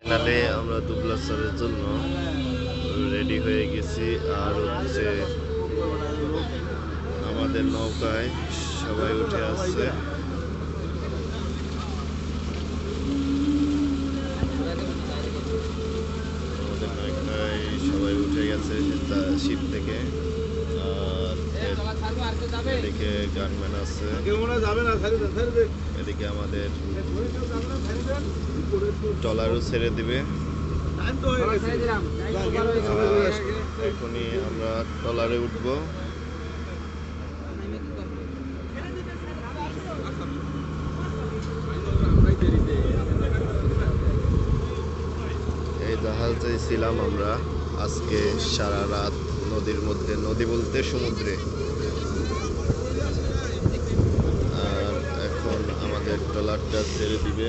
ফাইনালে আমরা দুবলাচরের জন্য রেডি হয়ে গেছি। আর হচ্ছে আমাদের নৌকায় সবাই উঠে আসছে। আমাদের নৌকায় সবাই উঠে গেছে শিপ থেকে। আর এদিকে গানম্যান আছে, এদিকে আমাদের ট্রলারও ছেড়ে দিবে। এখনই আমরা ট্রলারে উঠবো। এই জাহাজে ছিলাম আমরা আজকে সারা রাত নদীর মধ্যে, নদী বলতে সমুদ্রে। আর এখন আমাদের ট্রলারটা ছেড়ে দিবে।